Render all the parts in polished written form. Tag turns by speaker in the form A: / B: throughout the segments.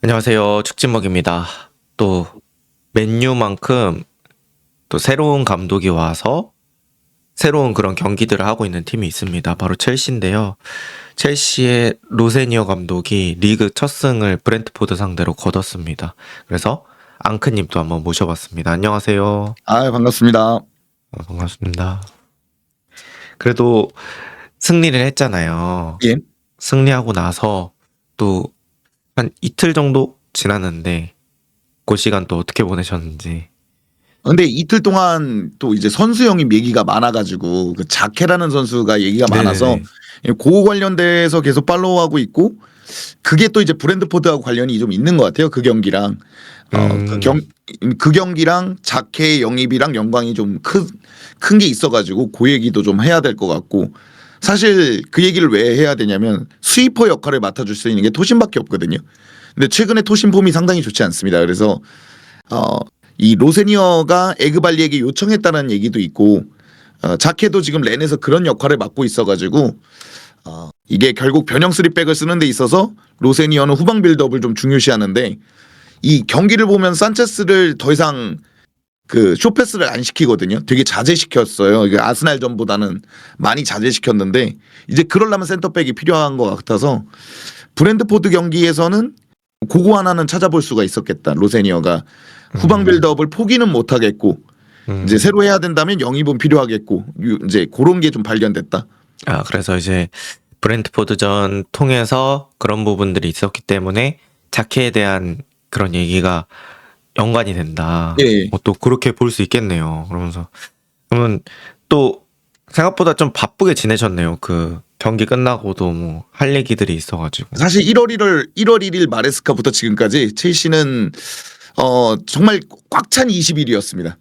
A: 안녕하세요. 축진먹입니다. 또 맨유만큼 또 새로운 감독이 와서 새로운 그런 경기들을 하고 있는 팀이 있습니다. 바로 첼시인데요. 첼시의 로세니어 감독이 리그 첫 승을 브렌트포드 상대로 거뒀습니다. 그래서 앙크님도 한번 모셔봤습니다. 안녕하세요.
B: 반갑습니다.
A: 반갑습니다. 그래도 승리를 했잖아요.
B: 예.
A: 승리하고 나서 또 한 이틀 정도 지났는데 그 시간 또 어떻게 보내셨는지.
B: 근데 이틀 동안 또 이제 선수 영입 얘기가 많아가지고 그 자케라는 선수가 얘기가 많아서
A: 네네네.
B: 그거 관련돼서 계속 팔로우하고 있고, 그게 또 이제 브랜드포드하고 관련이 좀 있는 것 같아요. 그 경기랑 그 경기랑 자케 영입이랑 연관이 좀 큰 게 있어가지고 그 얘기도 좀 해야 될 것 같고, 사실 그 얘기를 왜 해야 되냐면 스위퍼 역할을 맡아줄 수 있는 게 토신밖에 없거든요. 근데 최근에 토신 폼이 상당히 좋지 않습니다. 그래서 이 로세니어가 에그발리에게 요청했다는 얘기도 있고, 자케도 지금 렌에서 그런 역할을 맡고 있어가지고 이게 결국 변형 3백을 쓰는 데 있어서 로세니어는 후방 빌드업을 좀 중요시하는데, 이 경기를 보면 산체스를 더 이상 그 쇼패스를 안 시키거든요. 되게 자제시켰어요. 이게 아스날전보다는 많이 자제시켰는데, 이제 그러려면 센터백이 필요한 것 같아서 브랜드포드 경기에서는 그거 하나는 찾아볼 수가 있었겠다. 로세니어가 후방 빌드업을 포기는 못하겠고, 이제 새로 해야 된다면 영입은 필요하겠고, 이제 그런 게 좀 발견됐다.
A: 그래서 이제 브렌트포드전 통해서 그런 부분들이 있었기 때문에 자케에 대한 그런 얘기가 연관이 된다.
B: 예.
A: 또 그렇게 볼 수 있겠네요. 그러면 또 생각보다 좀 바쁘게 지내셨네요. 그 경기 끝나고도 뭐 할 얘기들이 있어가지고.
B: 사실 1월 1일 마레스카부터 지금까지 첼시는 정말 꽉 찬 20일이었습니다.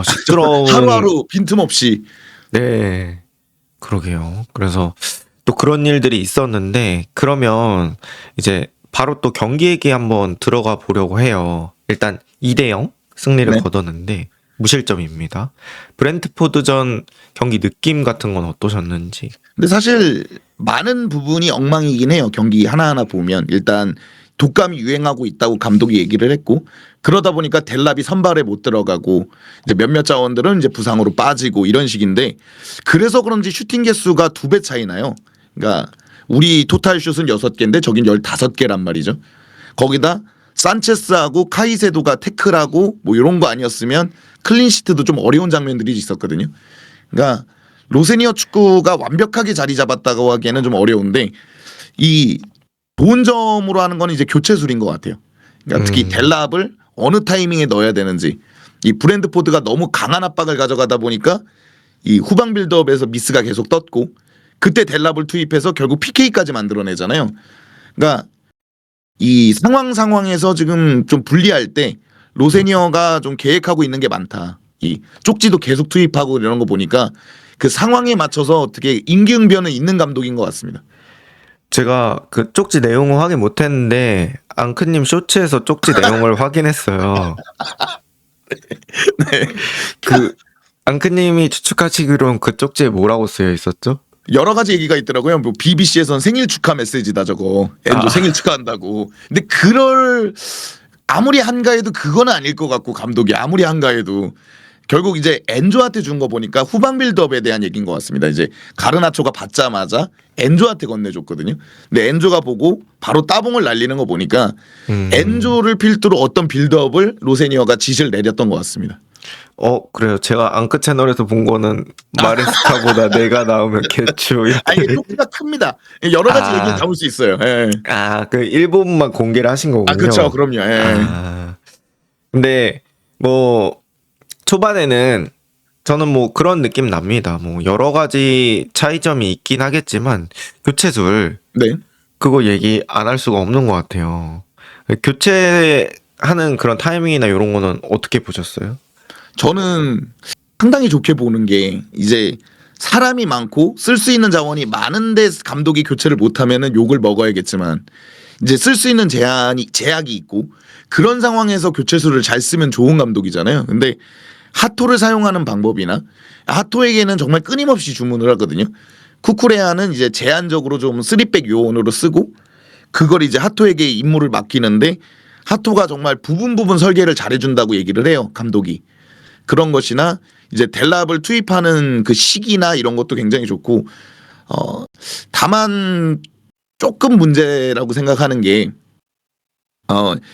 A: 시끄러운.
B: 하루하루 빈틈없이.
A: 네, 그러게요. 그래서 또 그런 일들이 있었는데, 그러면 이제 바로 또 경기 얘기 한번 들어가 보려고 해요. 일단 2대0 승리를
B: 네.
A: 거뒀는데 무실점입니다. 브렌트포드전 경기 느낌 같은 건 어떠셨는지.
B: 근데 사실 많은 부분이 엉망이긴 해요. 경기 하나하나 보면 일단 독감이 유행하고 있다고 감독이 얘기를 했고, 그러다 보니까 델랍이 선발에 못 들어가고 이제 몇몇 자원들은 이제 부상으로 빠지고 이런 식인데, 그래서 그런지 슈팅 개수가 2배 차이 나요. 그러니까 우리 토탈 슛은 6개인데 저긴 15개란 말이죠. 거기다 산체스하고 카이세도가 태클하고 뭐 이런 거 아니었으면 클린시트도 좀 어려운 장면들이 있었거든요. 그러니까 로세니어 축구가 완벽하게 자리 잡았다고 하기에는 좀 어려운데, 이 좋은 점으로 하는 건 이제 교체술인 것 같아요. 그러니까 특히 델랍을 어느 타이밍에 넣어야 되는지, 이 브랜드포드가 너무 강한 압박을 가져가다 보니까 이 후방 빌드업에서 미스가 계속 떴고, 그때 델랍을 투입해서 결국 PK까지 만들어내잖아요. 그러니까 이 상황에서 지금 좀 불리할 때 로세니어가 좀 계획하고 있는 게 많다. 이 쪽지도 계속 투입하고 이런 거 보니까 그 상황에 맞춰서 어떻게 임기응변은 있는 감독인 것 같습니다.
A: 제가 그 쪽지 내용을 확인 못했는데 앙크님 쇼츠에서 쪽지 내용을 확인했어요.
B: 네.
A: 그 앙크님이 추측하시기로는 그 쪽지에 뭐라고 쓰여 있었죠?
B: 여러 가지 얘기가 있더라고요. 뭐 BBC에선 생일 축하 메시지다 저거. 엔조 생일 축하한다고. 근데 아무리 한가해도 그건 아닐 것 같고, 감독이 아무리 한가해도 결국 이제 엔조한테 준 거 보니까 후방 빌드업에 대한 얘기인 것 같습니다. 이제 가르나초가 받자마자 엔조한테 건네줬거든요. 근데 엔조가 보고 바로 따봉을 날리는 거 보니까 엔조를 필두로 어떤 빌드업을 로세니어가 지시를 내렸던 것 같습니다.
A: 그래요. 제가 앙크 채널에서 본 거는 마레스카보다 내가 나오면 개추.
B: 아니 이게 쪽지가 큽니다. 여러 가지 얘기를 담을 수 있어요. 예.
A: 그 일부분만 공개를 하신 거군요.
B: 그렇죠. 그럼요. 예.
A: 근데 뭐 초반에는 저는 뭐 그런 느낌 납니다. 뭐 여러 가지 차이점이 있긴 하겠지만 교체술
B: 네.
A: 그거 얘기 안 할 수가 없는 것 같아요. 교체하는 그런 타이밍이나 이런 거는 어떻게 보셨어요?
B: 저는 상당히 좋게 보는 게, 이제 사람이 많고 쓸 수 있는 자원이 많은데 감독이 교체를 못하면은 욕을 먹어야겠지만, 이제 쓸 수 있는 제약이 있고, 그런 상황에서 교체수를 잘 쓰면 좋은 감독이잖아요. 근데 하토를 사용하는 방법이나, 하토에게는 정말 끊임없이 주문을 하거든요. 쿠쿠레아는 이제 제한적으로 좀 3백 요원으로 쓰고, 그걸 이제 하토에게 임무를 맡기는데 하토가 정말 부분 설계를 잘해준다고 얘기를 해요, 감독이. 그런 것이나 이제 델랍을 투입하는 그 시기나 이런 것도 굉장히 좋고, 다만 조금 문제라고 생각하는 게,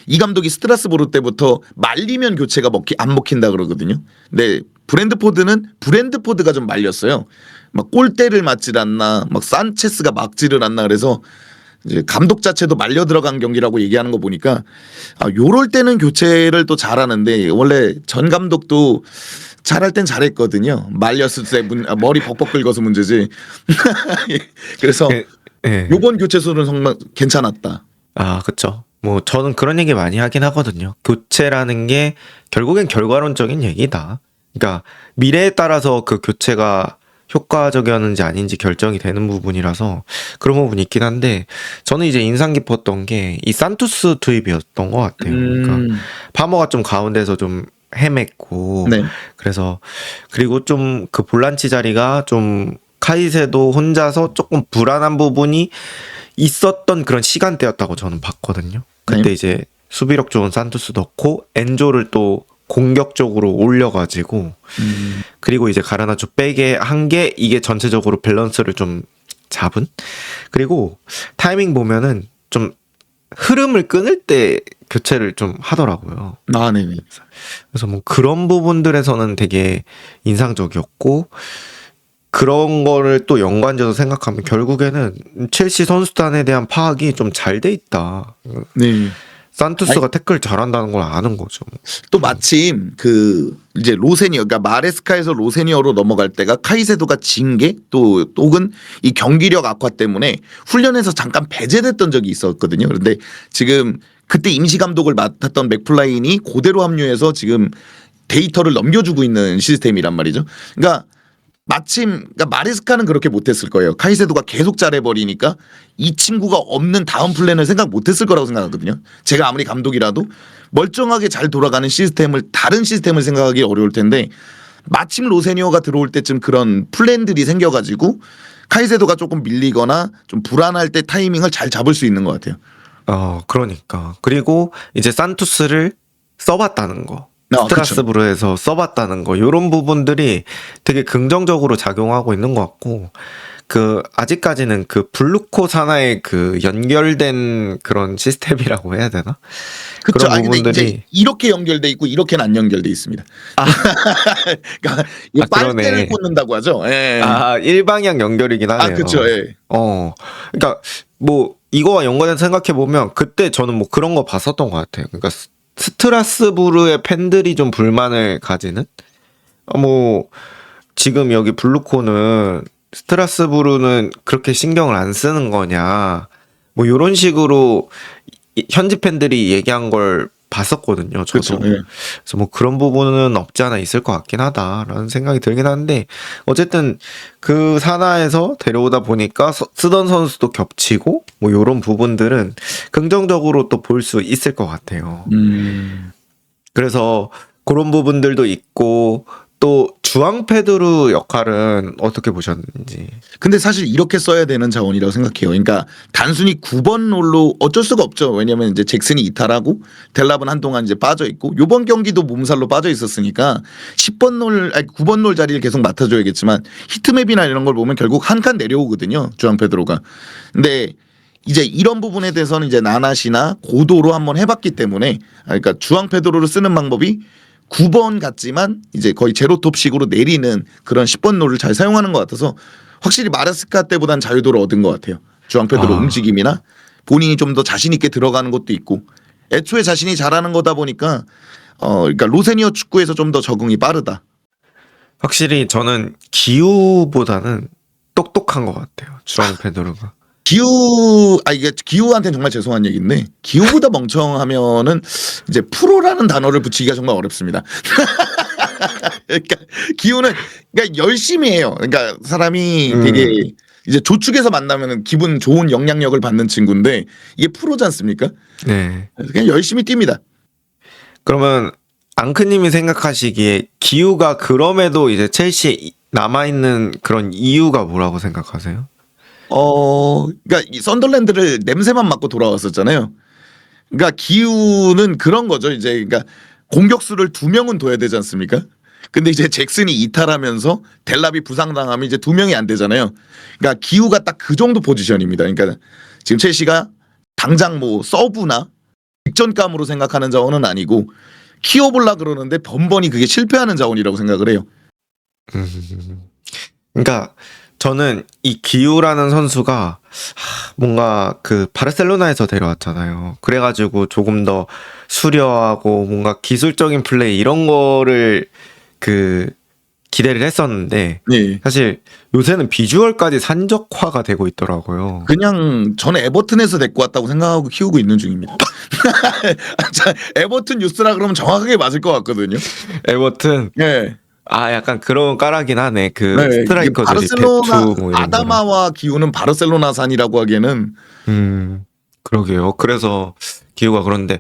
B: 이 감독이 스트라스부르 때부터 말리면 교체가 안 먹힌다 그러거든요. 근데 브랜드포드가 좀 말렸어요. 막 골대를 맞질 않나, 막 산체스가 막지를 않나, 그래서 이제 감독 자체도 말려 들어간 경기라고 얘기하는 거 보니까 요럴 때는 교체를 또 잘하는데, 원래 전 감독도 잘할 땐 잘했거든요. 말렸을 때 머리 벅벅 긁어서 문제지. 그래서
A: 예.
B: 요번 교체수는 정말 괜찮았다.
A: 아, 그쵸. 뭐 저는 그런 얘기 많이 하긴 하거든요. 교체라는 게 결국엔 결과론적인 얘기다. 그러니까 미래에 따라서 그 교체가 효과적이었는지 아닌지 결정이 되는 부분이라서 그런 부분이 있긴 한데, 저는 이제 인상 깊었던 게 이 산투스 투입이었던 것 같아요. 그러니까 파머가 좀 가운데서 좀 헤맸고,
B: 네.
A: 그래서 그리고 좀 그 볼란치 자리가 좀 카이세도 혼자서 조금 불안한 부분이 있었던 그런 시간대였다고 저는 봤거든요. 그때
B: 네.
A: 이제 수비력 좋은 산투스 넣고 엔조를 또 공격적으로 올려가지고, 그리고 이제 가르나초 빼게 한 게 이게 전체적으로 밸런스를 좀 잡은. 그리고 타이밍 보면은 좀 흐름을 끊을 때 교체를 좀 하더라고요.
B: 네네.
A: 그래서 뭐 그런 부분들에서는 되게 인상적이었고, 그런 거를 또 연관지어서 생각하면 결국에는 첼시 선수단에 대한 파악이 좀 잘 돼 있다.
B: 네.
A: 산투스가 태클 잘한다는 걸 아는 거죠.
B: 또 마침 그 이제 로세니어, 그러니까 마레스카에서 로세니어로 넘어갈 때가 카이세도가 진 게 또 혹은 이 경기력 악화 때문에 훈련에서 잠깐 배제됐던 적이 있었거든요. 그런데 지금 그때 임시 감독을 맡았던 맥플라인이 그대로 합류해서 지금 데이터를 넘겨주고 있는 시스템이란 말이죠. 그러니까 마침 마레스카는 그렇게 못했을 거예요. 카이세도가 계속 잘해버리니까 이 친구가 없는 다음 플랜을 생각 못했을 거라고 생각하거든요. 제가 아무리 감독이라도 멀쩡하게 잘 돌아가는 다른 시스템을 생각하기 어려울 텐데, 마침 로세니어가 들어올 때쯤 그런 플랜들이 생겨가지고 카이세도가 조금 밀리거나 좀 불안할 때 타이밍을 잘 잡을 수 있는 것 같아요.
A: 그러니까. 그리고 이제 산투스를 써봤다는 거. 스트라스부르에서 써봤다는 거, 이런 부분들이 되게 긍정적으로 작용하고 있는 것 같고, 그 아직까지는 그 블루코 산하의 그 연결된 그런 시스템이라고 해야 되나?
B: 그렇죠.
A: 그런
B: 근데
A: 부분들이
B: 이제 이렇게 연결돼 있고 이렇게는 안 연결돼 있습니다. 그러니까 이거 빨대를
A: 그러네.
B: 꽂는다고 하죠. 예.
A: 일방향 연결이긴 하네요.
B: 그렇죠. 예.
A: 그러니까 뭐 이거와 연관해서 생각해 보면 그때 저는 뭐 그런 거 봤었던 것 같아요. 그러니까 스트라스부르의 팬들이 좀 불만을 가지는, 뭐 지금 여기 블루코는 스트라스부르는 그렇게 신경을 안 쓰는 거냐, 뭐 이런 식으로 현지 팬들이 얘기한 걸 봤었거든요. 저도.
B: 그렇죠. 예.
A: 그래서 뭐 그런 부분은 없지 않아 있을 것 같긴 하다라는 생각이 들긴 하는데, 어쨌든 그 산하에서 데려오다 보니까 쓰던 선수도 겹치고 뭐 이런 부분들은 긍정적으로 또 볼 수 있을 것 같아요. 그래서 그런 부분들도 있고, 또 주앙 페드루 역할은 어떻게 보셨는지.
B: 근데 사실 이렇게 써야 되는 자원이라고 생각해요. 그러니까 단순히 9번 롤로 어쩔 수가 없죠. 왜냐면 이제 잭슨이 이탈하고 델랍은 한동안 이제 빠져 있고, 요번 경기도 몸살로 빠져 있었으니까 9번 롤 자리를 계속 맡아줘야겠지만, 히트맵이나 이런 걸 보면 결국 한 칸 내려오거든요, 주앙 페드로가. 근데 이제 이런 부분에 대해서는 이제 나나시나 고도로 한번 해봤기 때문에, 그러니까 주앙 페드로를 쓰는 방법이 9번 같지만 이제 거의 제로톱식으로 내리는 그런 10번 롤을 잘 사용하는 것 같아서 확실히 마레스카 때보단 자유도를 얻은 것 같아요. 주앙 페드로 움직임이나 본인이 좀 더 자신 있게 들어가는 것도 있고, 애초에 자신이 잘하는 거다 보니까 그러니까 로세니어 축구에서 좀 더 적응이 빠르다.
A: 확실히 저는 기우보다는 똑똑한 것 같아요, 주앙 페드루가.
B: 이게 기우한테는 정말 죄송한 얘기인데, 기우보다 멍청하면은 이제 프로라는 단어를 붙이기가 정말 어렵습니다. 그러니까 기우는 그러니까 열심히 해요. 그러니까 사람이 되게 이제 조축해서 만나면은 기분 좋은 영향력을 받는 친구인데, 이게 프로지 않습니까?
A: 네.
B: 그냥 열심히 뜁니다.
A: 그러면 앙크님이 생각하시기에 기우가 그럼에도 이제 첼시에 남아있는 그런 이유가 뭐라고 생각하세요?
B: 그러니까 이 썬더랜드를 냄새만 맡고 돌아왔었잖아요. 그러니까 기우는 그런 거죠. 이제 그러니까 공격수를 2명은 둬야 되지 않습니까? 근데 이제 잭슨이 이탈하면서 델랍이 부상당하면 이제 2명이 안 되잖아요. 그러니까 기우가 딱 그 정도 포지션입니다. 그러니까 지금 첼시가 당장 뭐 서브나 직전감으로 생각하는 자원은 아니고 키워볼라 그러는데 번번이 그게 실패하는 자원이라고 생각을 해요.
A: 그러니까 저는 이 기우라는 선수가 뭔가 그 바르셀로나에서 데려왔잖아요. 그래가지고 조금 더 수려하고 뭔가 기술적인 플레이 이런 거를 그 기대를 했었는데
B: 네.
A: 사실 요새는 비주얼까지 산적화가 되고 있더라고요.
B: 그냥 저는 에버튼에서 데리고 왔다고 생각하고 키우고 있는 중입니다. 자, 에버튼 뉴스라 그러면 정확하게 맞을 것 같거든요.
A: 에버튼
B: 네.
A: 약간 그런 까라긴 하네. 그
B: 네, 이게
A: 스트라이커들이
B: 바르셀로나
A: 베투 뭐 이런 거랑.
B: 아다마와 기우는 바르셀로나산이라고 하기에는
A: 그러게요. 그래서 기우가 그런데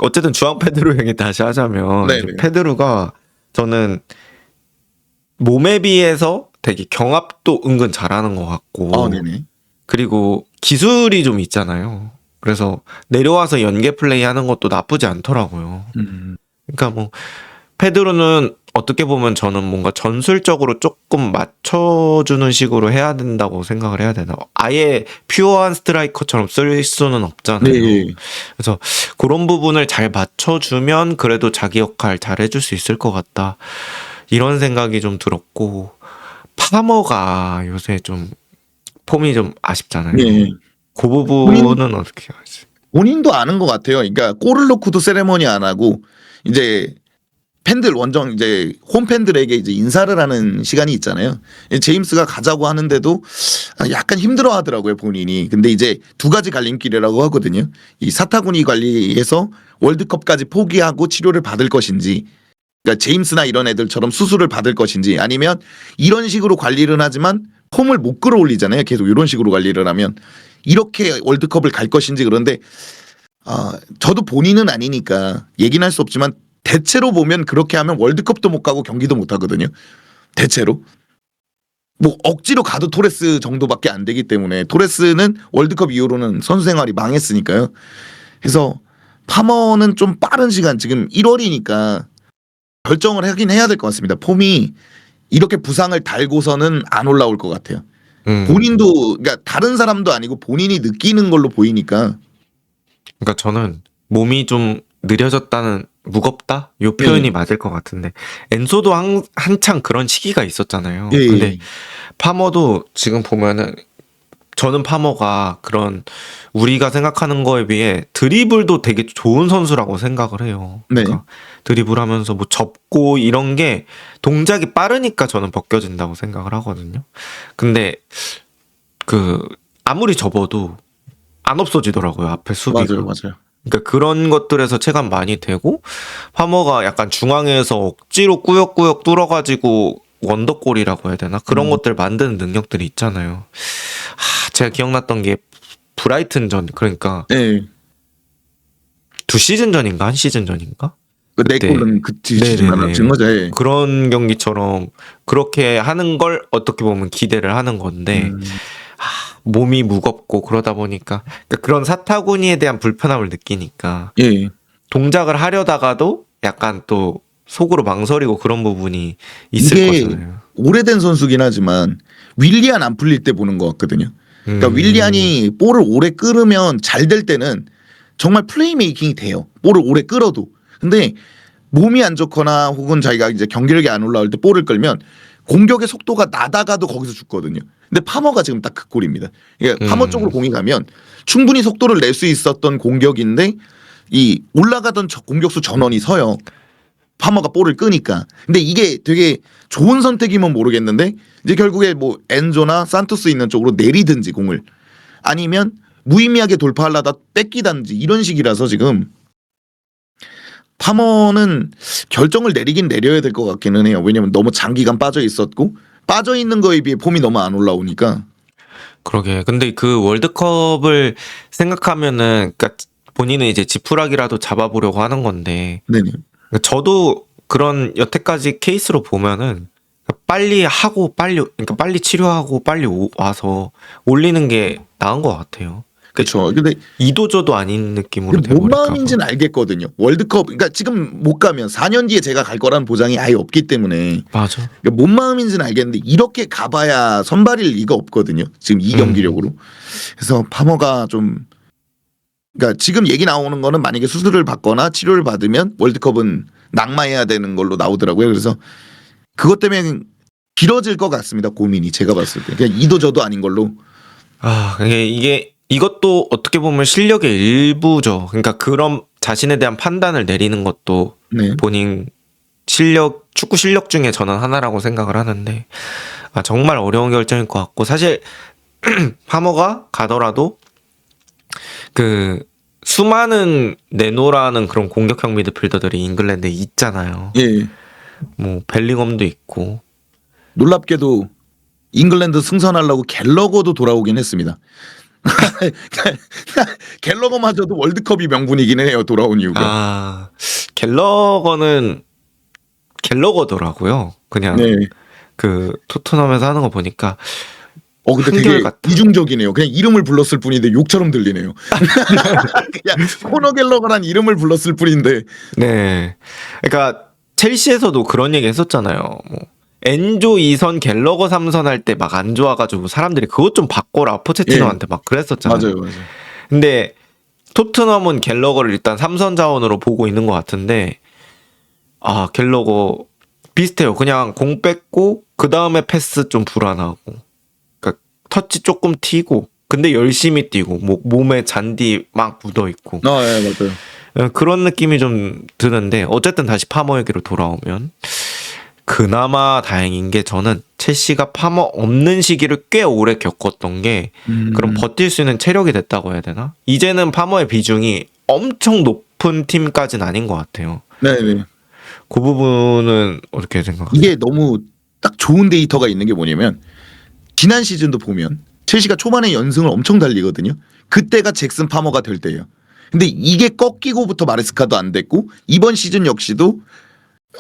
A: 어쨌든 주앙 페드로 얘기 다시 하자면
B: 네네.
A: 이제 페드루가 저는 몸에 비해서 되게 경합도 은근 잘하는 것 같고
B: 네네.
A: 그리고 기술이 좀 있잖아요. 그래서 내려와서 연계 플레이 하는 것도 나쁘지 않더라고요. 그러니까 뭐 페드로는 어떻게 보면 저는 뭔가 전술적으로 조금 맞춰주는 식으로 해야 된다고 생각을 해야 되나. 아예 퓨어한 스트라이커처럼 쓸 수는 없잖아요.
B: 네.
A: 그래서 그런 부분을 잘 맞춰주면 그래도 자기 역할 잘 해줄 수 있을 것 같다. 이런 생각이 좀 들었고 파머가 요새 좀 폼이 좀 아쉽잖아요.
B: 네.
A: 그 부분은 어떻게 하지?
B: 본인도 아는 것 같아요. 그러니까 골을 넣고도 세레머니 안 하고 이제 팬들 원정 이제 홈 팬들에게 이제 인사를 하는 시간이 있잖아요. 제임스가 가자고 하는데도 약간 힘들어하더라고요 본인이. 근데 이제 2가지 갈림길이라고 하거든요. 이 사타구니 관리에서 월드컵까지 포기하고 치료를 받을 것인지, 그러니까 제임스나 이런 애들처럼 수술을 받을 것인지, 아니면 이런 식으로 관리를 하지만 폼을 못 끌어올리잖아요. 계속 이런 식으로 관리를 하면 이렇게 월드컵을 갈 것인지. 그런데 저도 본인은 아니니까 얘기는 할 수 없지만 대체로 보면 그렇게 하면 월드컵도 못 가고 경기도 못 하거든요. 대체로. 뭐 억지로 가도 토레스 정도밖에 안 되기 때문에 토레스는 월드컵 이후로는 선수 생활이 망했으니까요. 그래서 파머는 좀 빠른 시간 지금 1월이니까 결정을 하긴 해야 될 것 같습니다. 폼이 이렇게 부상을 달고서는 안 올라올 것 같아요. 본인도 그러니까 다른 사람도 아니고 본인이 느끼는 걸로 보이니까.
A: 그러니까 저는 몸이 좀 느려졌다는 무겁다? 요 표현이 맞을 것 같은데 엔소도 한창 그런 시기가 있었잖아요.
B: 예.
A: 근데 파머도 지금 보면은 저는 파머가 그런 우리가 생각하는 거에 비해 드리블도 되게 좋은 선수라고 생각을 해요. 그러니까 드리블하면서 뭐 접고 이런 게 동작이 빠르니까 저는 벗겨진다고 생각을 하거든요. 근데 그 아무리 접어도 안 없어지더라고요. 앞에 수비가.
B: 맞아요.
A: 그러니까 그런 것들에서 체감 많이 되고 파머가 약간 중앙에서 억지로 꾸역꾸역 뚫어가지고 원더골이라고 해야 되나? 그런 것들 만드는 능력들이 있잖아요. 제가 기억났던 게 브라이튼전, 그러니까
B: 네.
A: 2시즌 전인가 1시즌 전인가?
B: 내 골은 그 뒤지만 준 거죠. 예.
A: 그런 경기처럼 그렇게 하는 걸 어떻게 보면 기대를 하는 건데 몸이 무겁고 그러다 보니까 그러니까 그런 사타구니에 대한 불편함을 느끼니까
B: 예.
A: 동작을 하려다가도 약간 또 속으로 망설이고 그런 부분이 있을
B: 이게
A: 거잖아요.
B: 오래된 선수긴 하지만 윌리안 안 풀릴 때 보는 것 같거든요. 그러니까 윌리안이 볼을 오래 끌으면 잘 될 때는 정말 플레이메이킹이 돼요. 볼을 오래 끌어도. 근데 몸이 안 좋거나 혹은 자기가 이제 경기력이 안 올라올 때 볼을 끌면 공격의 속도가 나다가도 거기서 죽거든요. 근데 파머가 지금 딱 그 꼴입니다. 그러니까 파머 쪽으로 공이 가면 충분히 속도를 낼 수 있었던 공격인데 이 올라가던 공격수 전원이 서요. 파머가 볼을 끄니까. 근데 이게 되게 좋은 선택이면 모르겠는데 이제 결국에 뭐 엔조나 산토스 있는 쪽으로 내리든지 공을 아니면 무의미하게 돌파하려다 뺏기든지 이런 식이라서 지금 파머는 결정을 내리긴 내려야 될 것 같기는 해요. 왜냐면 너무 장기간 빠져 있었고 빠져 있는 거에 비해 폼이 너무 안 올라오니까.
A: 그러게. 근데 그 월드컵을 생각하면은 그러니까 본인은 이제 지푸라기라도 잡아보려고 하는 건데
B: 네네.
A: 저도 그런 여태까지 케이스로 보면은 빨리 하고 그러니까 빨리 치료하고 빨리 와서 올리는 게 나은 것 같아요.
B: 그렇죠. 근데
A: 이도저도 아닌 느낌으로
B: 뭔
A: 돼버릴까 봐.
B: 마음인지는 알겠거든요. 월드컵 그러니까 지금 못 가면 4년 뒤에 제가 갈 거라는 보장이 아예 없기 때문에
A: 맞아.
B: 그러니까 뭔 마음인지는 알겠는데 이렇게 가봐야 선발일 리가 없거든요. 지금 이 경기력으로. 그래서 파머가 좀 그러니까 지금 얘기 나오는 거는 만약에 수술을 받거나 치료를 받으면 월드컵은 낙마해야 되는 걸로 나오더라고요. 그래서 그것 때문에 길어질 것 같습니다. 고민이 제가 봤을 때 그냥 이도저도 아닌 걸로.
A: 이것도 어떻게 보면 실력의 일부죠. 그러니까 그런 자신에 대한 판단을 내리는 것도
B: 네.
A: 본인 축구 실력 중에 저는 하나라고 생각을 하는데, 정말 어려운 결정일 것 같고, 사실 파머가 가더라도 그 수많은 네노라는 그런 공격형 미드필더들이 잉글랜드에 있잖아요.
B: 예.
A: 뭐 벨링엄도 있고.
B: 놀랍게도 잉글랜드 승선하려고 갤러거도 돌아오긴 했습니다. 갤러거마저도 월드컵이 명분이긴 해요. 돌아온 이유가.
A: 갤러거더라고요. 그냥
B: 네.
A: 그 토트넘에서 하는 거 보니까
B: 근데 되게
A: 한결같아.
B: 이중적이네요. 그냥 이름을 불렀을 뿐인데 욕처럼 들리네요. 그냥 코너 갤러거란 이름을 불렀을 뿐인데.
A: 네. 그러니까 첼시에서도 그런 얘기 했었잖아요. 뭐 엔조 2선 갤러거 3선 할 때 막 안 좋아가지고 사람들이 그것 좀 바꿔라 포체티노한테 막 그랬었잖아요.
B: 맞아요.
A: 근데 토트넘은 갤러거를 일단 3선 자원으로 보고 있는 것 같은데, 갤러거 비슷해요. 그냥 공 뺏고 그 다음에 패스 좀 불안하고, 그러니까 터치 조금 튀고, 근데 열심히 뛰고, 뭐 몸에 잔디 막 묻어 있고.
B: 예, 맞아요.
A: 그런 느낌이 좀 드는데, 어쨌든 다시 파머에게로 돌아오면 그나마 다행인 게, 저는 첼시가 파머 없는 시기를 꽤 오래 겪었던 게 그럼 버틸 수 있는 체력이 됐다고 해야 되나? 이제는 파머의 비중이 엄청 높은 팀까지는 아닌 것 같아요.
B: 네네.
A: 그 부분은 어떻게 생각하세요?
B: 이게 너무 딱 좋은 데이터가 있는 게 뭐냐면 지난 시즌도 보면 첼시가 초반에 연승을 엄청 달리거든요. 그때가 잭슨 파머가 될 때예요. 근데 이게 꺾이고부터 마레스카도 안 됐고 이번 시즌 역시도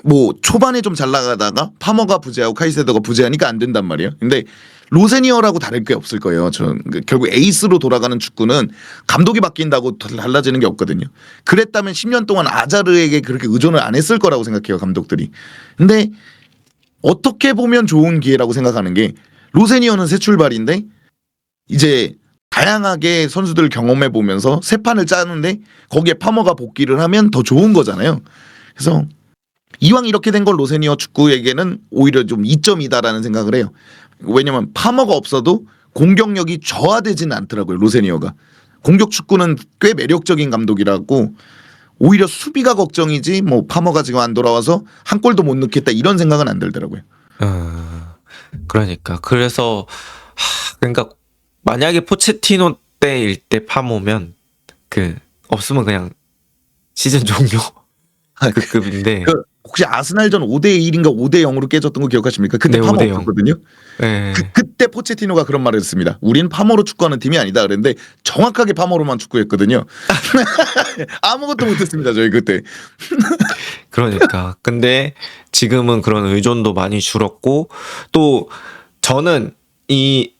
B: 뭐 초반에 좀 잘 나가다가 파머가 부재하고 카이세도가 부재하니까 안 된단 말이에요. 근데 로세니어라고 다를 게 없을 거예요. 저는 결국 에이스로 돌아가는 축구는 감독이 바뀐다고 달라지는 게 없거든요. 그랬다면 10년 동안 아자르에게 그렇게 의존을 안 했을 거라고 생각해요, 감독들이. 근데 어떻게 보면 좋은 기회라고 생각하는 게 로세니어는 새 출발인데 이제 다양하게 선수들 경험해 보면서 새 판을 짜는데 거기에 파머가 복귀를 하면 더 좋은 거잖아요. 그래서 이왕 이렇게 된 걸 로세니어 축구에게는 오히려 좀 이점이다라는 생각을 해요. 왜냐면 파머가 없어도 공격력이 저하되지는 않더라고요. 로세니어가. 공격 축구는 꽤 매력적인 감독이라고 오히려 수비가 걱정이지 뭐 파머가 지금 안 돌아와서 한 골도 못 넣겠다 이런 생각은 안 들더라고요.
A: 그러니까 그래서 그러니까 만약에 포체티노 때일 때 파머면 없으면 그냥 시즌 종료 그 급인데.
B: 혹시 아스날전 5대1인가 5대0으로 깨졌던 거 기억하십니까? 그때
A: 네,
B: 파머
A: 5대0.
B: 없었거든요.
A: 네.
B: 그때 포체티노가 그런 말을 했습니다. 우린 파머로 축구하는 팀이 아니다 그랬는데 정확하게 파머로만 축구했거든요. 아무것도 못했습니다. 저희 그때.
A: 그러니까 근데 지금은 그런 의존도 많이 줄었고, 또 저는 이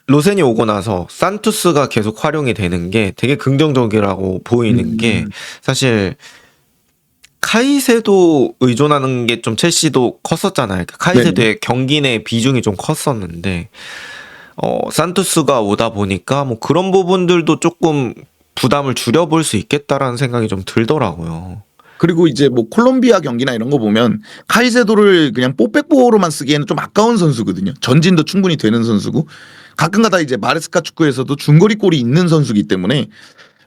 A: 로센이 오고 나서 산투스가 계속 활용이 되는 게 되게 긍정적이라고 보이는 게, 사실 카이세도 의존하는 게 좀 첼시도 컸었잖아요. 카이세도의 경기 내 비중이 좀 컸었는데 산투스가 오다 보니까 뭐 그런 부분들도 조금 부담을 줄여볼 수 있겠다라는 생각이 좀 들더라고요.
B: 그리고 이제 뭐 콜롬비아 경기나 이런 거 보면 카이세도를 그냥 뽀백보로만 쓰기에는 좀 아까운 선수거든요. 전진도 충분히 되는 선수고 가끔가다 이제 마레스카 축구에서도 중거리 골이 있는 선수기 때문에,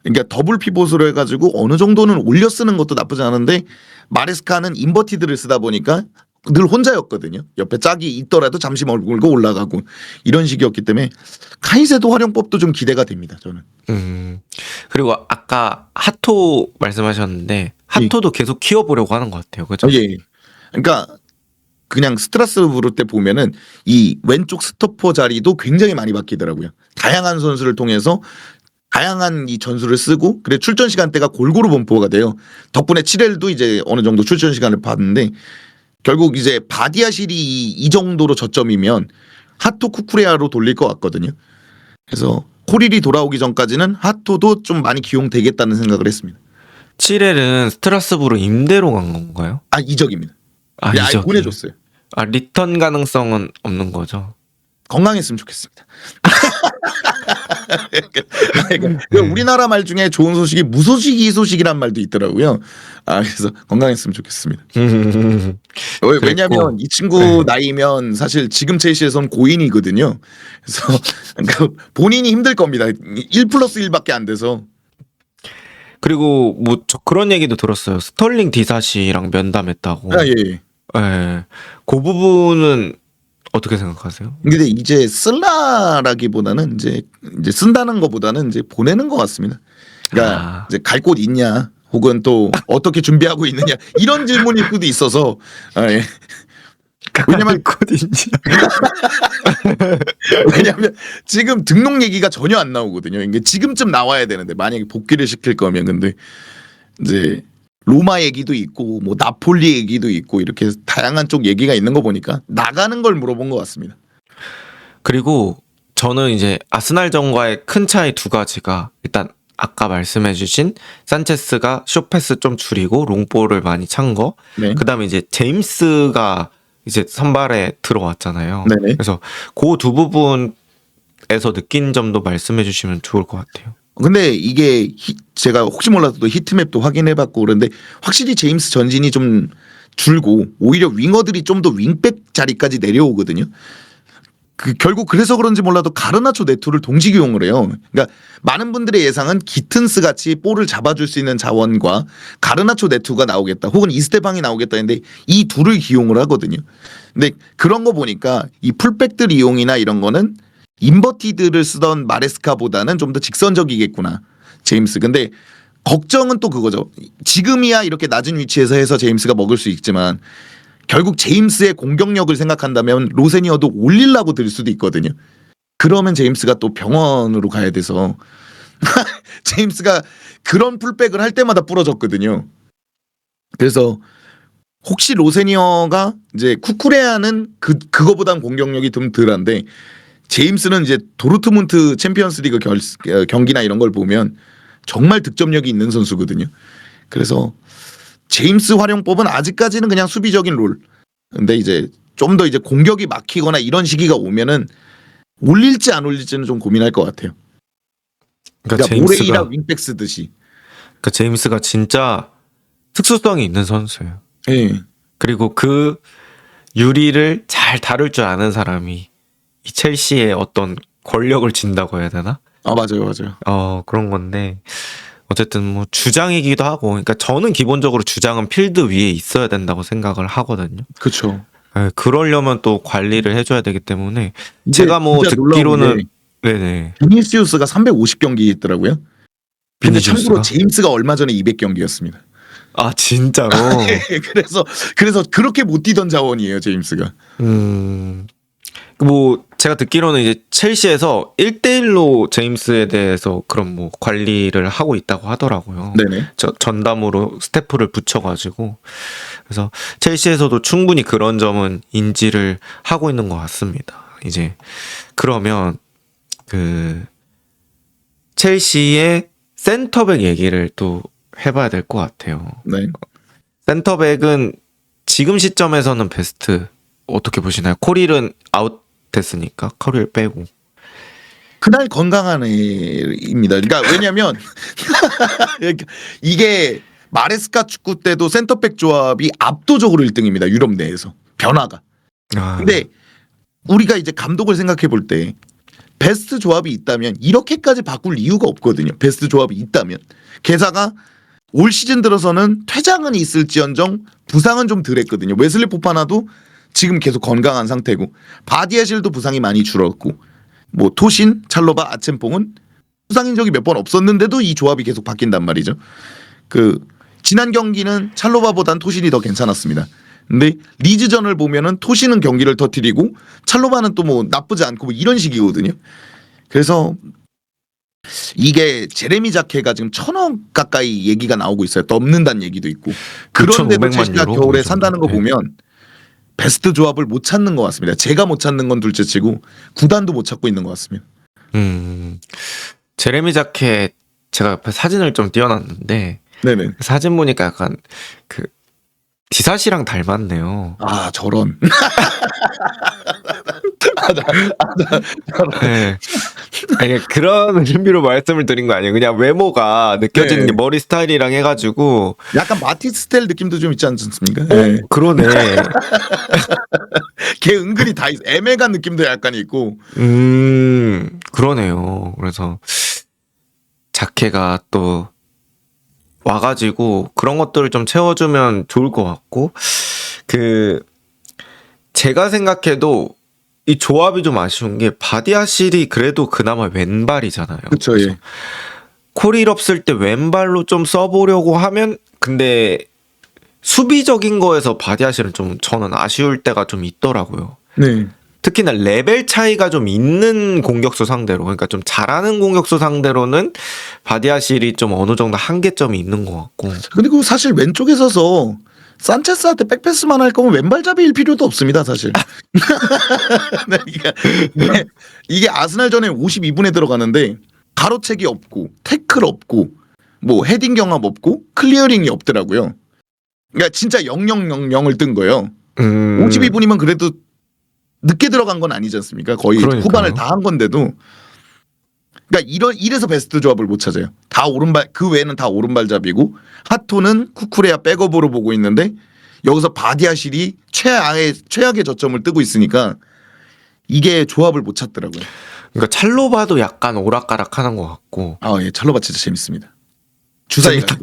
B: 그러니까 더블 피봇으로 해가지고 어느 정도는 올려 쓰는 것도 나쁘지 않은데 마레스카는 인버티드를 쓰다 보니까 늘 혼자였거든요. 옆에 짝이 있더라도 잠시 멀고 올라가고 이런 식이었기 때문에 카이세도 활용법도 좀 기대가 됩니다. 저는.
A: 그리고 아까 하토 말씀하셨는데 하토도 계속 키워보려고 하는 것 같아요. 그죠?
B: 예. 그러니까 그냥 스트라스부르 때 보면은 이 왼쪽 스토퍼 자리도 굉장히 많이 바뀌더라고요. 다양한 선수를 통해서 다양한 이 전술을 쓰고, 그래 출전 시간대가 골고루 분포가 돼요. 덕분에 치렐도 이제 어느 정도 출전 시간을 받는데 결국 이제 바디아실이 이 정도로 저점이면 하토 쿠쿠레아로 돌릴 것 같거든요. 그래서 코릴이 돌아오기 전까지는 하토도 좀 많이 기용되겠다는 생각을 했습니다.
A: 7L은 스트라스부르 임대로 간 건가요?
B: 아 이적입니다.
A: 아,
B: 아예
A: 이적이.
B: 보내줬어요.
A: 아, 리턴 가능성은 없는 거죠?
B: 건강했으면 좋겠습니다. 우리나라 말 중에 좋은 소식이 무소식이 소식이란 말도 있더라고요. 아 그래서 건강했으면 좋겠습니다. 왜냐하면 이 친구 나이면 사실 지금 첼시에선 고인이거든요. 그래서 그러니까 본인이 힘들 겁니다. 1+1밖에 안 돼서.
A: 그리고 뭐 저 그런 얘기도 들었어요. 스털링 디사시랑 면담했다고.
B: 아 예.
A: 예. 그 부분은 어떻게 생각하세요?
B: 근데 이제 쓸라라기보다는 이제 쓴다는 것보다는 이제 보내는 것 같습니다. 그러니까
A: 아.
B: 이제 갈 곳 있냐, 혹은 또 어떻게 준비하고 있느냐 이런 질문일 수도 있어서 예. 왜냐면 왜냐면 지금 등록 얘기가 전혀 안 나오거든요. 이게 지금쯤 나와야 되는데 만약에 복귀를 시킬 거면 근데 이제 로마 얘기도 있고 뭐 나폴리 얘기도 있고 이렇게 다양한 쪽 얘기가 있는 거 보니까 나가는 걸 물어본 것 같습니다.
A: 그리고 저는 이제 아스날전과의 큰 차이 두 가지가 일단 아까 말씀해주신 산체스가 숏패스 좀 줄이고 롱볼을 많이 찬 거.
B: 네.
A: 그다음에 이제 제임스가 이제 선발에 들어왔잖아요.
B: 네네.
A: 그래서 그 두 부분에서 느낀 점도 말씀해주시면 좋을 것 같아요.
B: 근데 이게 제가 혹시 몰라도 히트맵도 확인해봤고 그런데 확실히 제임스 전진이 좀 줄고 오히려 윙어들이 좀 더 윙백 자리까지 내려오거든요. 결국 그래서 그런지 몰라도 가르나초 네토를 동시 기용을 해요. 그러니까 많은 분들의 예상은 기튼스 같이 볼을 잡아줄 수 있는 자원과 가르나초 네토가 나오겠다 혹은 이스테방이 나오겠다 했는데 이 둘을 기용을 하거든요. 근데 그런 거 보니까 이 풀백들 이용이나 이런 거는 인버티드를 쓰던 마레스카보다는 좀 더 직선적이겠구나 제임스. 근데 걱정은 또 그거죠. 지금이야 이렇게 낮은 위치에서 해서 제임스가 먹을 수 있지만 결국 제임스의 공격력을 생각한다면 로세니어도 올리려고 들 수도 있거든요. 그러면 제임스가 또 병원으로 가야 돼서 제임스가 그런 풀백을 할 때마다 부러졌거든요. 그래서 혹시 로세니어가 이제 쿠쿠레아는 그거보단 공격력이 좀 덜한데 제임스는 이제 도르트문트 챔피언스리그 경기나 이런 걸 보면 정말 득점력이 있는 선수거든요. 그래서 제임스 활용법은 아직까지는 그냥 수비적인 롤. 근데 이제 좀 더 이제 공격이 막히거나 이런 시기가 오면은 올릴지 안 올릴지는 좀 고민할 것 같아요. 그러니까 모레이라 윙백 쓰듯이.
A: 그러니까 제임스가 진짜 특수성이 있는 선수예요.
B: 예.
A: 그리고 그 유리를 잘 다룰 줄 아는 사람이 이 첼시의 어떤 권력을 진다고 해야 되나?
B: 아 맞아요.
A: 그런 건데 어쨌든 뭐 주장이기도 하고, 그러니까 저는 기본적으로 주장은 필드 위에 있어야 된다고 생각을 하거든요.
B: 그렇죠.
A: 그러려면 또 관리를 해줘야 되기 때문에 제가 뭐 듣기로는 네네.
B: 비니시우스가 350경기 했더라고요. 근데
A: 비니시우스가?
B: 참고로 제임스가 얼마 전에 200경기였습니다.
A: 아 진짜로?
B: 그래서 그렇게 못 뛰던 자원이에요 제임스가.
A: 뭐 제가 듣기로는 이제 첼시에서 1대1로 제임스에 대해서 그런 뭐 관리를 하고 있다고 하더라고요.
B: 네네.
A: 전담으로 스태프를 붙여가지고. 그래서 첼시에서도 충분히 그런 점은 인지를 하고 있는 것 같습니다. 이제 그러면 그 첼시의 센터백 얘기를 또 해봐야 될 것 같아요.
B: 네.
A: 센터백은 지금 시점에서는 베스트 어떻게 보시나요? 코릴은 아웃 됐으니까 코릴 빼고.
B: 그날 건강한 애입니다. 그러니까 왜냐면 이게 마레스카 축구 때도 센터백 조합이 압도적으로 1등입니다. 유럽 내에서 변화가. 근데 우리가 이제 감독을 생각해 볼 때 베스트 조합이 있다면 이렇게까지 바꿀 이유가 없거든요. 베스트 조합이 있다면. 게다가 올 시즌 들어서는 퇴장은 있을지언정 부상은 좀 덜했거든요. 웨슬리 포파나도 지금 계속 건강한 상태고 바디아실도 부상이 많이 줄었고 뭐 토신, 찰로바, 아첸뽕은 부상인 적이 몇 번 없었는데도 이 조합이 계속 바뀐단 말이죠. 지난 경기는 찰로바보단 토신이 더 괜찮았습니다. 근데 리즈전을 보면은 토신은 경기를 터뜨리고 찰로바는 또 뭐 나쁘지 않고 뭐 이런 식이거든요. 그래서 이게 제레미 자케가 지금 1,000억 가까이 얘기가 나오고 있어요. 넘는다는 얘기도 있고. 그런데도 첼시가 겨울에 산다는 거 보면 베스트 조합을 못 찾는 것 같습니다. 제가 못 찾는 건 둘째치고 구단도 못 찾고 있는 것 같습니다.
A: 제레미 자켓 제가 옆에 사진을 좀 띄워놨는데
B: 네네.
A: 사진 보니까 약간 그 디사시랑 닮았네요.
B: 아 저런.
A: 네. 아니, 그런 의미로 말씀을 드린 거 아니에요. 그냥 외모가 느껴지는
B: 네.
A: 게 머리 스타일이랑 해가지고.
B: 약간 마티스텔 느낌도 좀 있지 않습니까? 네.
A: 그러네.
B: 걔 은근히 다 있어. 애매한 느낌도 약간 있고.
A: 그러네요. 그래서 자케가 또 와가지고 그런 것들을 좀 채워주면 좋을 것 같고, 제가 생각해도 이 조합이 좀 아쉬운 게 바디아실이 그래도 그나마 왼발이잖아요.
B: 그쵸, 예.
A: 콜일 없을 때 왼발로 좀 써보려고 하면, 근데 수비적인 거에서 바디아실은 좀 저는 아쉬울 때가 좀 있더라고요.
B: 네.
A: 특히나 레벨 차이가 좀 있는 공격수 상대로, 그러니까 좀 잘하는 공격수 상대로는 바디아실이 좀 어느 정도 한계점이 있는 것 같고.
B: 그리고 사실 왼쪽에 서서 산체스한테 백패스만 할 거면 왼발잡이일 필요도 없습니다, 사실. 네, 이게 아스날전에 52분에 들어가는데 가로채기 없고 태클 없고 뭐 헤딩 경합 없고 클리어링이 없더라고요. 그러니까 진짜 0-0-0-0을 뜬 거예요. 52분이면 그래도 늦게 들어간 건 아니지 않습니까? 거의
A: 그러니까요.
B: 후반을 다 한 건데도. 그러니까 이래서 베스트 조합을 못 찾아요. 다 오른발, 그 외에는 다 오른발잡이고 하토는 쿠쿠레야 백업으로 보고 있는데 여기서 바디아실이 최악의 저점을 뜨고 있으니까 이게 조합을 못 찾더라고요.
A: 그러니까 찰로바도 약간 오락가락하는 것 같고.
B: 아, 예, 찰로바 진짜 재밌습니다. 주사위가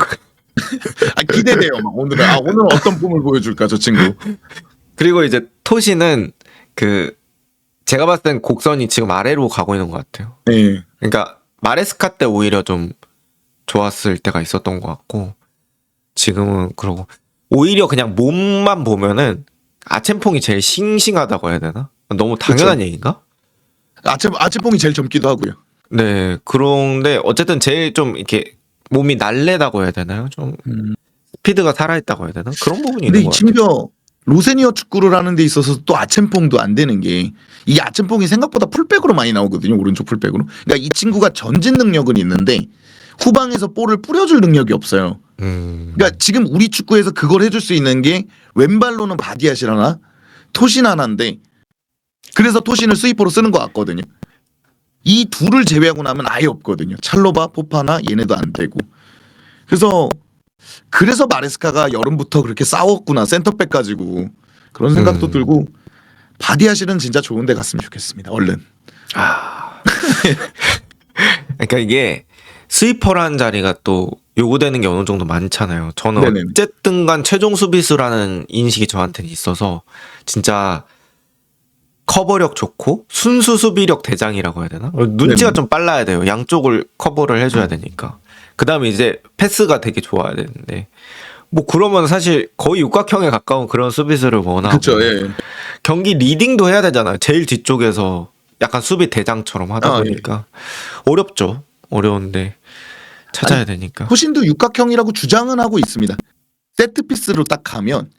B: 기대돼요. 막 오늘은 어떤 폼을 보여줄까 저 친구.
A: 그리고 이제 토시는 제가 봤을 땐 곡선이 지금 아래로 가고 있는 것 같아요.
B: 네.
A: 그러니까 마레스카 때 오히려 좀 좋았을 때가 있었던 것 같고, 지금은 그러고 오히려 그냥 몸만 보면은 아첸퐁이 제일 싱싱하다고 해야 되나? 너무 당연한 얘기인가?
B: 아치뽕이 제일 젊기도 하고요.
A: 네, 그런데 어쨌든 제일 좀 이렇게 몸이 날래다고 해야 되나요? 좀 스피드가 살아있다고 해야 되나? 그런 부분이
B: 근데
A: 있는 것 같아요.
B: 심지어 로세니어 축구를 하는 데 있어서 또 아첸퐁도 안 되는 게 이게 아첸퐁이 생각보다 풀백으로 많이 나오거든요. 오른쪽 풀백으로. 그러니까 이 친구가 전진 능력은 있는데 후방에서 볼을 뿌려줄 능력이 없어요. 그러니까 지금 우리 축구에서 그걸 해줄 수 있는 게 왼발로는 바디아실 하나, 토신 하나인데 그래서 토신을 스위퍼로 쓰는 것 같거든요. 이 둘을 제외하고 나면 아예 없거든요. 찰로바, 포파나 얘네도 안 되고. 그래서 마레스카가 여름부터 그렇게 싸웠구나. 센터백 가지고. 그런 생각도 들고 바디아실은 진짜 좋은 데 갔으면 좋겠습니다. 얼른.
A: 그러니까 이게 스위퍼라는 자리가 또 요구되는 게 어느 정도 많잖아요. 저는
B: 네네.
A: 어쨌든 간 최종 수비수라는 인식이 저한테는 있어서 진짜 커버력 좋고 순수 수비력 대장이라고 해야 되나? 눈치가
B: 네네.
A: 좀 빨라야 돼요. 양쪽을 커버를 해줘야 되니까. 그 다음에 이제 패스가 되게 좋아야 되는데 뭐 그러면 사실 거의 육각형에 가까운 그런 수비수를 원하고
B: 그렇죠. 예.
A: 경기 리딩도 해야 되잖아요. 제일 뒤쪽에서 약간 수비 대장처럼 하다 보니까 어렵죠. 어려운데 찾아야 되니까.
B: 토신도 육각형이라고 주장은 하고 있습니다. 세트피스로 딱 가면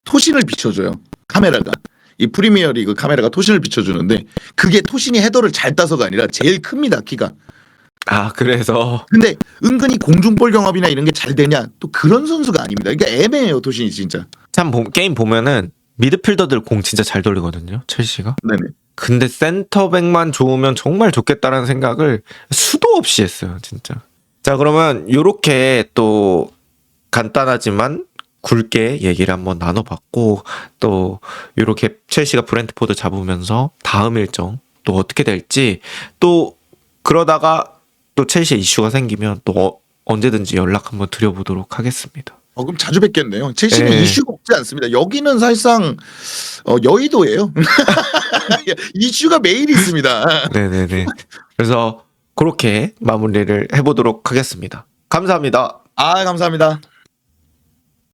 B: 토신을 비춰줘요. 카메라가. 이 프리미어리그 카메라가 토신을 비춰주는데 그게 토신이 헤더를 잘 따서가 아니라 제일 큽니다. 키가.
A: 아, 그래서
B: 근데 은근히 공중볼 경합이나 이런 게 잘 되냐? 또 그런 선수가 아닙니다. 그러니까 애매해요. 토신이 진짜.
A: 참 게임 보면은 미드필더들 공 진짜 잘 돌리거든요. 첼시가.
B: 네네.
A: 근데 센터백만 좋으면 정말 좋겠다라는 생각을 수도 없이 했어요. 진짜. 자, 그러면 요렇게 또 간단하지만 굵게 얘기를 한번 나눠봤고, 또 요렇게 첼시가 브렌트포드 잡으면서 다음 일정 또 어떻게 될지, 또 그러다가 또 첼시 이슈가 생기면 또 언제든지 연락 한번 드려보도록 하겠습니다.
B: 그럼 자주 뵙겠네요. 첼시는
A: 네.
B: 이슈가 없지 않습니다. 여기는 사실상 여의도예요. 이슈가 매일 있습니다.
A: 네네네. 그래서 그렇게 마무리를 해보도록 하겠습니다. 감사합니다.
B: 아, 감사합니다.